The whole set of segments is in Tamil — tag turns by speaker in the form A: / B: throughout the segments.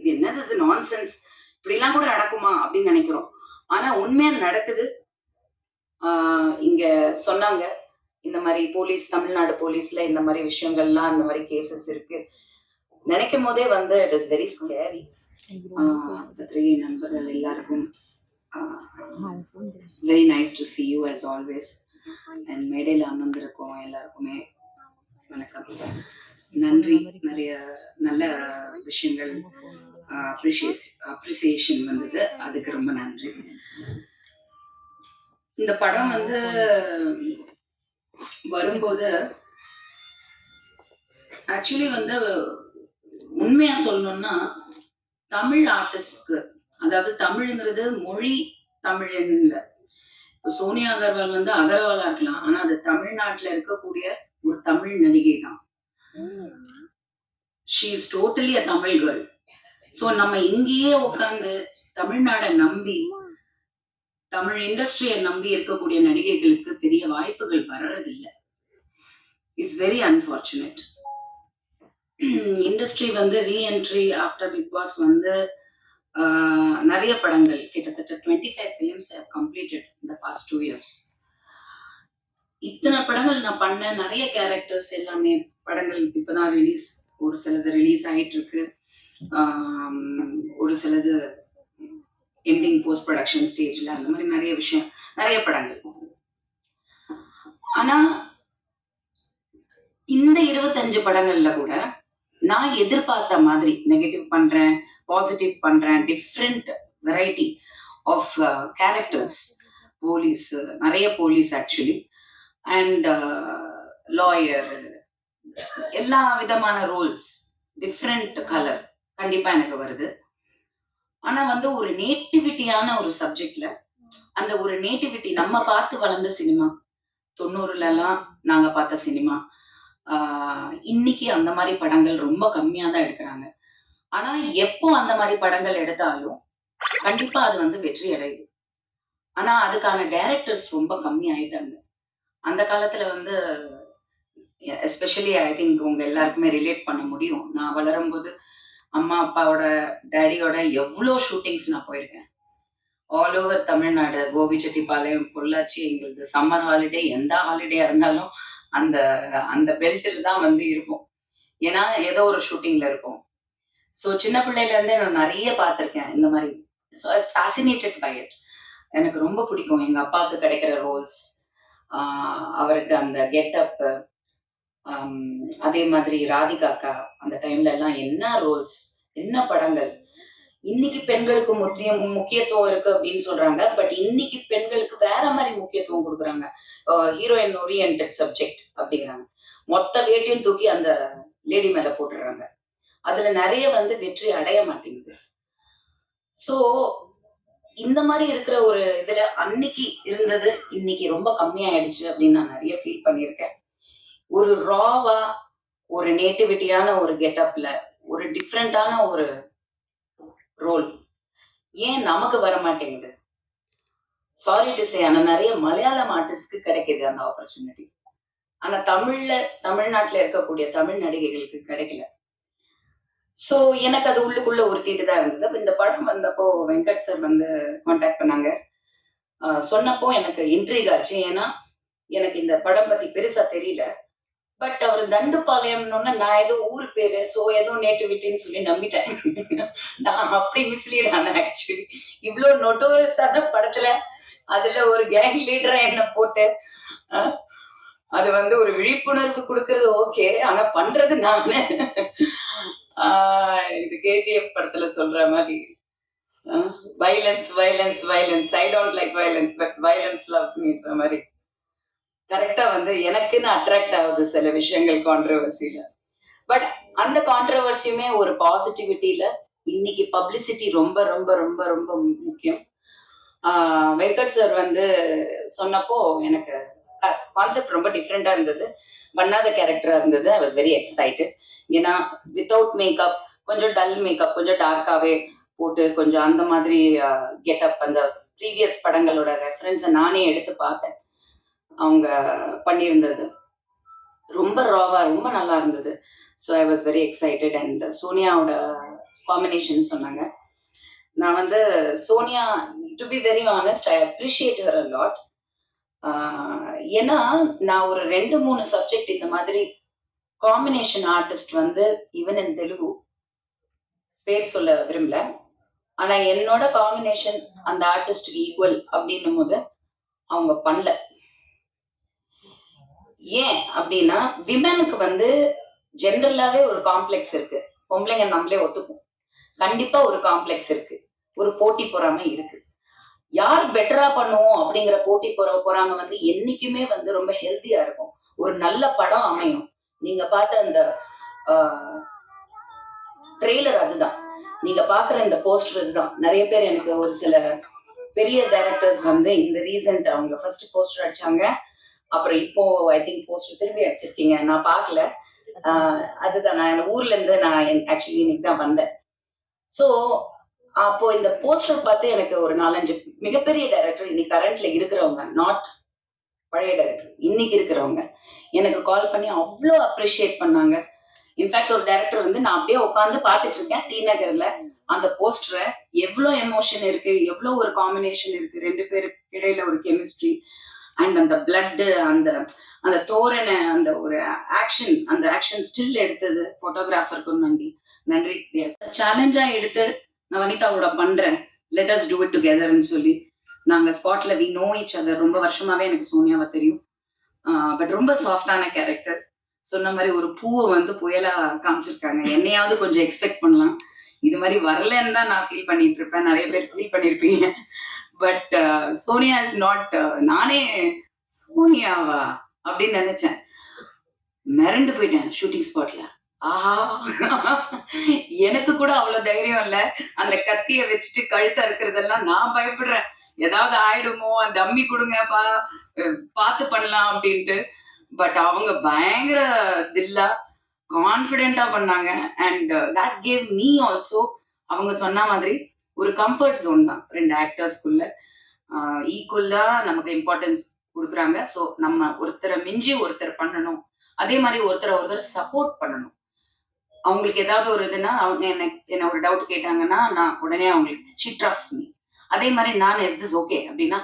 A: இது என்னது, இது நான்சென்ஸ், இப்படிலாம் கூட நடக்குமா அப்படின்னு நினைக்கிறோம். ஆனா உண்மையா நடக்குது. இங்க சொன்னாங்க, இந்த மாதிரி போலீஸ், தமிழ்நாடு போலீஸ்ல இந்த மாதிரி விஷயங்கள்லாம், இந்த மாதிரி கேசஸ் இருக்கு. நினைக்கும் போதே வந்து இட் இஸ் வெரி ஸ்கேரி. பத்திரிகை நண்பர்கள் எல்லாருக்கும் very nice to see you as always. And மேடையில் அமர்ந்திருக்கோம் எல்லாருக்குமே வணக்கம், நன்றி. நிறைய நல்ல விஷயங்கள் அப்ரிசியேஷன் வந்தது, அதுக்கு ரொம்ப நன்றி. இந்த படம் வந்து வரும்போது ஆக்சுவலி வந்து உண்மையா சொல்லணும்னா தமிழ் ஆர்டிஸ்ட்க்கு, அதாவது தமிழ்ங்கிறது மொழி தமிழன் இல்லை. இப்போ சோனியா அகர்வால் வந்து அகர்வாலா இருக்கலாம், ஆனா அது தமிழ்நாட்டுல இருக்கக்கூடிய ஒரு தமிழ் நடிகை தான். She is totally a Tamil girl. So நம்ம இங்கேயே உட்காந்து தமிழ்நாடை நம்பி, தமிழ் இண்டஸ்ட்ரியை நம்பி இருக்கக்கூடிய நடிகைகளுக்கு பெரிய வாய்ப்புகள் வர்றதில்லை. It's very unfortunate. இண்டஸ்ட்ரி வந்து ரீஎன்ட்ரி ஆஃப்டர் பிக் பாஸ் வந்து நிறைய படங்கள், கிட்டத்தட்ட 25 films have completed in the past 2 years. இத்தனை படங்கள் நான் பண்ண, நிறைய கேரக்டர்ஸ் எல்லாமே படங்கள் இப்பதான் ரிலீஸ், ஒரு சிலது ரிலீஸ் ஆயிட்டு இருக்கு, ஒரு சிலது எண்டிங் போஸ்ட் ப்ரொடக்ஷன் ஸ்டேஜ்ல, அந்த மாதிரி நிறைய விஷயம், நிறைய படங்கள். ஆனா இந்த 25 படங்கள்ல கூட நான் எதிர்பார்த்த மாதிரி நெகட்டிவ் பண்றேன், பாசிட்டிவ் பண்றேன், different variety of characters. Police, நிறைய போலீஸ் ஆக்சுவலி, அண்ட் லாயர், எல்லா விதமான ரோல்ஸ், டிஃப்ரெண்ட் கலர் கண்டிப்பா எனக்கு வருது. ஆனா வந்து ஒரு நேட்டிவிட்டியான ஒரு சப்ஜெக்ட்ல, அந்த ஒரு நேட்டிவிட்டி நம்ம பார்த்து வளர்ந்த சினிமா, 90s நாங்க பார்த்த சினிமா, இன்னைக்கு அந்த மாதிரி படங்கள் ரொம்ப கம்மியா தான் எடுக்கிறாங்க. ஆனா எப்போ அந்த மாதிரி படங்கள் எடுத்தாலும் கண்டிப்பா அது வந்து வெற்றி அடையுது. ஆனா அதுக்கான டைரக்டர்ஸ் ரொம்ப கம்மி ஆயிட்டாங்க. அந்த காலத்துல வந்து எஸ்பெஷலி ஐ திங்க் உங்க எல்லாருக்குமே ரிலேட் பண்ண முடியும். நான் வளரும்போது அம்மா அப்பாவோட டேடியோட எவ்வளோ ஷூட்டிங்ஸ் நான் போயிருக்கேன். All over Tamil Nadu, Gobichettipalayam, Pollachi. எங்களுக்கு சம்மர் ஹாலிடே, எந்த ஹாலிடேயா இருந்தாலும் அந்த அந்த பெல்ட்டில் தான் வந்து இருக்கும். ஏன்னா ஏதோ ஒரு ஷூட்டிங்ல இருக்கும். ஸோ சின்ன பிள்ளையில இருந்தே நான் நிறைய பார்த்துருக்கேன் இந்த மாதிரி. So I fascinated by it. எனக்கு ரொம்ப பிடிக்கும் எங்க அப்பாவுக்கு கிடைக்கிற ரோல்ஸ், அவருக்கு அந்த கெட்டப், அதே மாதிரி ராதிகாக்கா அந்த டைம்ல எல்லாம் என்ன ரோல்ஸ், என்ன படங்கள். இன்னைக்கு பெண்களுக்கு முக்கியத்துவம் இருக்கு அப்படின்னு சொல்றாங்க, பட் இன்னைக்கு பெண்களுக்கு வேற மாதிரி முக்கியத்துவம் கொடுக்குறாங்க. ஹீரோயின் ஓரியன்டட் சப்ஜெக்ட் அப்படிங்கிறாங்க. மொத்த வேட்டையும் தூக்கி அந்த லேடி மேல போட்டுடுறாங்க. அதுல நிறைய வந்து வெற்றி அடைய மாட்டேங்குது. சோ இந்த மாதிரி இருக்கிற ஒரு இதுல அன்னைக்கு இருந்தது இன்னைக்கு ரொம்ப கம்மியாயிடுச்சு அப்படின்னு நான் நிறைய ஃபீல் பண்ணியிருக்கேன். ஒரு ராவா, ஒரு நேட்டிவிட்டியான ஒரு கெட்டப்ல, ஒரு டிஃப்ரெண்டான ஒரு ரோல் ஏன் நமக்கு வர மாட்டேங்குது? சாரி டு சே, ஆனா நிறைய மலையாளம் ஆர்டிஸ்ட்க்கு கிடைக்குது அந்த ஆப்பர்ச்சுனிட்டி. ஆனா தமிழ்நாட்டுல இருக்கக்கூடிய தமிழ் நடிகைகளுக்கு கிடைக்கல. சோ எனக்கு அது உள்ளுக்குள்ள உறுத்திட்டு தான் இருந்தது. அப்ப இந்த படம் வந்தப்போ வெங்கட் சார் வந்து கான்டாக்ட் பண்ணாங்க. சொன்னப்போ எனக்கு இன்ட்ரீக் ஆச்சு. ஏன்னா எனக்கு இந்த படம் பத்தி பெருசா தெரியல. பட் அவர் தண்டுபாளையம்னு நான் ஏதோ ஊர் பேரு, சோ ஏதோ நேட்டிவிட்டின்னு சொல்லி நம்பிட்டேன். நான் அப்படி மிஸ்லீட் ஆனேன் ஆக்சுவலி. இவ்வளவு நொட்டோரியஸான படத்துல அதுல ஒரு கேங் லீடரா என்ன போட்டு அது வந்து ஒரு விழிப்புணர்வு கொடுக்கறது ஓகே, ஆனா பண்றது நானு. இது கேஜிஎஃப் படத்துல சொல்ற மாதிரி violence violence violence, I don't like violence but violence loves மீன்ற மாதிரி கரெக்டா வந்து எனக்குன்னு அட்ராக்ட் ஆகுது சில விஷயங்கள் கான்ட்ரவர்சியில. பட் அந்த கான்ட்ரவர்சியுமே ஒரு பாசிட்டிவிட்டியில, இன்னைக்கு பப்ளிசிட்டி ரொம்ப ரொம்ப ரொம்ப ரொம்ப முக்கியம். வெங்கட் சார் வந்து சொன்னப்போ எனக்கு கான்செப்ட் ரொம்ப டிஃப்ரெண்டா இருந்தது, பண்ணாத கேரக்டரா இருந்தது. ஐ வாஸ் வெரி எக்ஸைட்டட். ஏன்னா வித்தவுட் மேக்கப், கொஞ்சம் டல் மேக்கப், கொஞ்சம் டார்க்காவே போட்டு, கொஞ்சம் அந்த மாதிரி கெட்டப், அந்த ப்ரீவியஸ் படங்களோட ரெஃபரன்ஸை நானே எடுத்து பார்த்தேன். அவங்க பண்ணியிருந்தது ரொம்ப ராவா, ரொம்ப நல்லா இருந்தது. So I was very excited. And சோனியாவோட காம்பினேஷன் சொன்னாங்க. நான் வந்து Sonia, to be very honest, I appreciate her a lot. ஏன்னா நான் ஒரு 2-3 சப்ஜெக்ட் இந்த மாதிரி காம்பினேஷன் ஆர்டிஸ்ட் வந்து ஈவன் இன் தெலுங்கு பேர் சொல்ல விரும்பல. ஆனா என்னோட காம்பினேஷன் அந்த ஆர்டிஸ்டுக்கு ஈக்குவல் அப்படின்னும் போது அவங்க பண்ணல. ஏன் அப்படின்னா விமனுக்கு வந்து ஜென்ரலாவே ஒரு காம்ப்ளெக்ஸ் இருக்கு. பொம்பளைங்க நம்மளே ஒத்துப்போம். கண்டிப்பா ஒரு காம்ப்ளெக்ஸ் இருக்கு. ஒரு போட்டி பொறாமை இருக்கு. யார் பெட்டரா பண்ணுவோம் அப்படிங்கிற போட்டி பொறாமை வந்து என்னைக்குமே வந்து ரொம்ப ஹெல்த்தியா இருக்கும். ஒரு நல்ல படம் அமையும். நீங்க பார்த்த அந்த ட்ரெய்லர் அதுதான். நீங்க பாக்குற இந்த போஸ்டர் இதுதான். நிறைய பேர் எனக்கு ஒரு சில பெரிய டைரக்டர்ஸ் வந்து இந்த ரீசன்ட் அவங்க ஃபர்ஸ்ட் போஸ்டர் அடிச்சாங்க. அப்புறம் இப்போ ஐ திங்க் போஸ்டர் திரும்பி அடிச்சிருக்கீங்க. நான் பார்க்கல. அதுதான் நான் ஊர்ல இருந்து நான் ஆக்சுவலி இன்னைக்கு தான் வந்தேன். ஸோ அப்போ இந்த போஸ்டர் பார்த்து எனக்கு ஒரு 4-5 மிகப்பெரிய டைரக்டர் இன்னைக்கு கரண்ட்ல இருக்கிறவங்க, நாட் பழைய டைரக்டர், இன்னைக்கு இருக்கிறவங்க எனக்கு கால் பண்ணி அவ்வளோ அப்ரிஷியேட் பண்ணாங்க. இன்ஃபேக்ட் ஒரு டைரக்டர் வந்து நான் அப்படியே உட்காந்து பார்த்துட்டு இருக்கேன் டி நகர்ல அந்த போஸ்டரை. எவ்வளோ எமோஷன் இருக்கு, எவ்வளோ ஒரு காம்பினேஷன் இருக்கு, 2 பேருக்கு இடையில ஒரு கெமிஸ்ட்ரி அண்ட் அந்த பிளட், அந்த அந்த தோரணை, அந்த ஒரு ஆக்ஷன், அந்த ஆக்ஷன் ஸ்டில் எடுத்தது போட்டோகிராஃபருக்கு நன்றி. சேலஞ்சா எடுத்து நான் வனிதாவோட பண்றேன், லெட் அஸ் டூ இட் டுகெதர்னு சொல்லி நாங்க ஸ்பாட்ல வி நோ ஈச் அதர். ரொம்ப வருஷமாவே எனக்கு சோனியாவை தெரியும். பட் ரொம்ப சாஃப்டான கேரக்டர். சொன்ன மாதிரி ஒரு பூவை வந்து புயலா காமிச்சிருக்காங்க. என்னையாவது கொஞ்சம் எக்ஸ்பெக்ட் பண்ணலாம். இது மாதிரி வரலன்னு தான் நான் ஃபீல் பண்ணிட்டு இருப்பேன். நிறைய பேர் ஃபீல் பண்ணிருப்பீங்க. But Sonia is not. நானே சோனியாவா அப்படின்னு நினைச்சேன். மிரண்டு போயிட்டேன் ஷூட்டிங் ஸ்பாட்ல. ஆஹா, எனக்கு கூட அவ்வளவு தைரியம் இல்ல. அந்த கத்திய வச்சுட்டு கழுத்த இருக்கிறதெல்லாம் நான் பயப்படுறேன். ஏதாவது ஆயிடுமோ, அந்த அம்மி கொடுங்கப்பா, பார்த்து பண்ணலாம் அப்படின்ட்டு. பட் அவங்க பயங்கர தில்லா கான்ஃபிடென்ட்டா பண்ணாங்க. And that gave me also, அவங்க சொன்ன மாதிரி ஒரு கம்ஃபர்ட் ஜோன் தான் 2 ஆக்டர்ஸ்குள்ள. ஈக்குவலா நமக்கு இம்பார்ட்டன்ஸ் கொடுக்குறாங்க. ஸோ நம்ம ஒருத்தரை மிஞ்சி ஒருத்தர் பண்ணணும். அதே மாதிரி ஒருத்தர் சப்போர்ட் பண்ணணும். அவங்களுக்கு ஏதாவது ஒரு இதுனா அவங்க என்ன ஒரு டவுட் கேட்டாங்கன்னா நான் உடனே அவங்களுக்கு ஷி ட்ரஸ்ட் மீ. அதே மாதிரி நான் இஸ் திஸ் ஓகே அப்படின்னா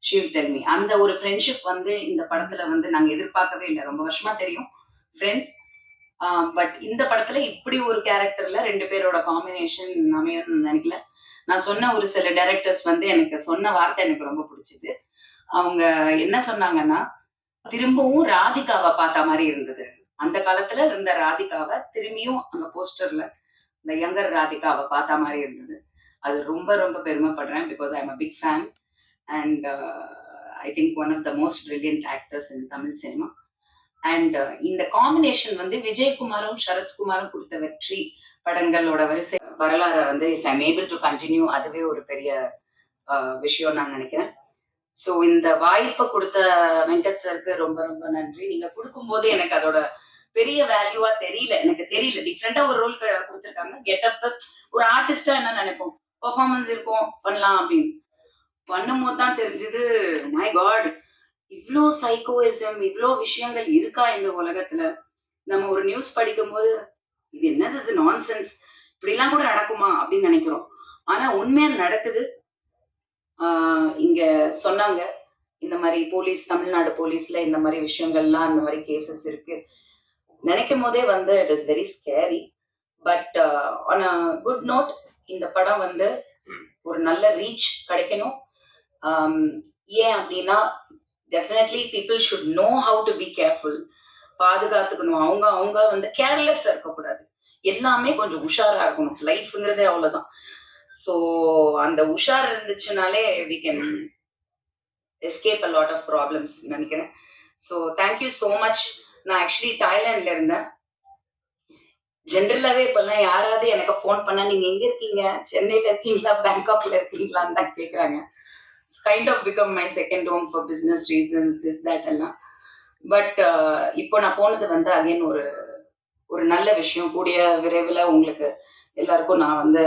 A: ஷி வில் டெல் மீ. அந்த ஒரு ஃப்ரெண்ட்ஷிப் வந்து இந்த படத்துல வந்து நாங்க எதிர்பார்க்கவே இல்லை. ரொம்ப வருஷமா தெரியும் ஃப்ரெண்ட்ஸ். பட் இந்த படத்துல இப்படி ஒரு கேரக்டர்ல 2 பேரோட காம்பினேஷன் அமையணும்னு நினைக்கல. நான் சொன்ன ஒரு சில டைரக்டர்ஸ் வந்து எனக்கு சொன்ன வார்த்தை எனக்கு ரொம்ப பிடிச்சது. அவங்க என்ன சொன்னாங்கன்னா, திரும்பவும் ராதிகாவை பார்த்த மாதிரி இருந்தது. அந்த காலத்துல இருந்த ராதிகாவை திரும்பியும் அந்த போஸ்டர்ல இந்த யங்கர் ராதிகாவை பார்த்த மாதிரி இருந்தது. அது ரொம்ப ரொம்ப பெருமைப்படுறேன். Because I am a big fan and I think one of the most brilliant actors in Tamil cinema. And இந்த காம்பினேஷன் வந்து விஜயகுமாரும் சரத்குமாரும் கொடுத்த வெற்றி படங்களோட வரிசை வரலாறை வந்து if I am able to continue, அதுவே ஒரு பெரிய விஷயம் நான் நினைக்கிறேன். ஸோ இந்த வாய்ப்பை கொடுத்த வெங்கட் சருக்கு ரொம்ப ரொம்ப நன்றி. நீங்க கொடுக்கும்போது எனக்கு அதோட பெரிய வேல்யூவா தெரியல. எனக்கு தெரியல, டிஃப்ரெண்டா ஒரு ரோல் கொடுத்துருக்காங்க. கெட்டப் ஒரு ஆர்டிஸ்டா என்ன நினைப்போம், பெர்ஃபார்மன்ஸ் இருக்கும் பண்ணலாம் அப்படின்னு. பண்ணும்போது தான் தெரிஞ்சது, மை காட், இவ்வளோ சைக்கோயிசம், இவ்வளோ விஷயங்கள் இருக்கா இந்த உலகத்துல. நம்ம ஒரு நியூஸ் படிக்கும் போது இது என்னது, இது நான்சென்ஸ், இப்படிலாம் கூட நடக்குமா அப்படின்னு நினைக்கிறோம். ஆனா உண்மையா நடக்குது. இங்க சொன்னாங்க இந்த மாதிரி போலீஸ், தமிழ்நாடு போலீஸ்ல இந்த மாதிரி விஷயங்கள்லாம், இந்த மாதிரி கேசஸ் இருக்கு. நினைக்கும் போதே வந்து it is very scary. But on a good note, இந்த படம் வந்து ஒரு நல்ல ரீச் கிடைக்கணும். ஏன் அப்படின்னா definitely people should know how to be careful. பாதுகாத்துக்கணும். அவங்க வந்து கேர்லெஸ்ஸா இருக்கக்கூடாது. எல்லாமே கொஞ்சம் உஷாரா இருக்கணும். லைஃப்ங்கிறதே அவ்வளவுதான். ஸோ அந்த உஷார் இருந்துச்சுனாலே we can escape a lot of problems நினைக்கிறேன். So thank you so much. நான் ஆக்சுவலி தாய்லாண்ட்ல இருந்தேன். ஜென்ரலாவே இப்பெல்லாம் யாராவது எனக்கு ஃபோன் பண்ணா நீங்க எங்க இருக்கீங்க, சென்னையில இருக்கீங்களா, பேங்காக்ல இருக்கீங்களான்னு தான் கேட்குறாங்க. Kind of become my second home for business reasons, this that எல்லாம். பட் இப்போ நான் போனது வந்து அகைன் ஒரு நல்ல விஷயம். கூடிய விரைவில் உங்களுக்கு எல்லாருக்கும் நான் வந்து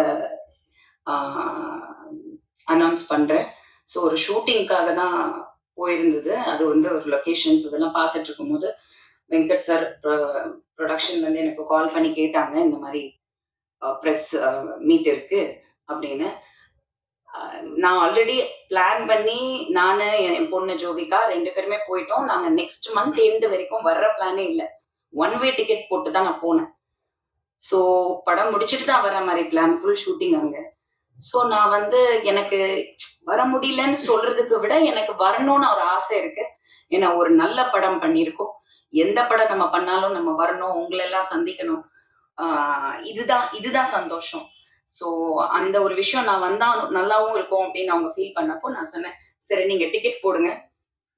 A: அனௌன்ஸ் பண்றேன். ஸோ ஒரு ஷூட்டிங்காக தான் போயிருந்தது. அது வந்து ஒரு லொக்கேஷன்ஸ் இதெல்லாம் பார்த்துட்டு இருக்கும்போது வெங்கட் சார் ப்ரொடக்ஷன் வந்து எனக்கு கால் பண்ணி கேட்டாங்க, இந்த மாதிரி ப்ரெஸ் மீட் இருக்கு அப்படின்னு. நான் ஆல்ரெடி பிளான் பண்ணி நானு என் பொண்ணு ஜோவிகா 2 பேருமே போயிட்டோம். நாங்க நெக்ஸ்ட் மந்த் எண்டு வரைக்கும் வர்ற பிளானே இல்ல. ஒன் வே டிக்கெட் போட்டு தான் நான் போனேன். ஸோ படம் முடிச்சுட்டு தான் வர மாதிரி பிளான், ஃபுல் ஷூட்டிங் அங்க. ஸோ நான் வந்து எனக்கு வர முடியலன்னு சொல்றதுக்கு விட எனக்கு வரணும்னு ஒரு ஆசை இருக்கு. ஏன்னா ஒரு நல்ல படம் பண்ணியிருக்கோம். எந்த படம் நம்ம பண்ணாலும் நம்ம வரணும், உங்களெல்லாம் சந்திக்கணும். இதுதான் சந்தோஷம். ஸோ அந்த ஒரு விஷயம் நான் வந்தா நல்லாவும் இருக்கும் அப்படின்னு அவங்க ஃபீல் பண்ணப்போ நான் சொன்னேன், சரி நீங்க டிக்கெட் போடுங்க,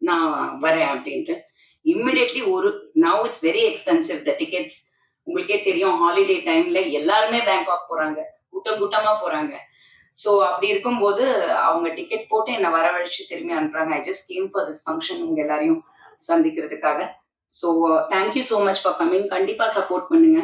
A: நான் வரேன் அப்படின்ட்டு. Immediately now it's very expensive the tickets. உங்களுக்கே தெரியும் ஹாலிடே டைம்ல எல்லாருமே பேங்காக் போறாங்க, கூட்டம் கூட்டமா போறாங்க. ஸோ அப்படி இருக்கும்போது அவங்க டிக்கெட் போட்டு என்னை வரவழைச்சு திரும்பி அனுப்புறாங்க. I just came for this function, உங்க எல்லாரையும் சந்திக்கிறதுக்காக. So thank you so much for coming. கண்டிப்பா சப்போர்ட் பண்ணுங்க.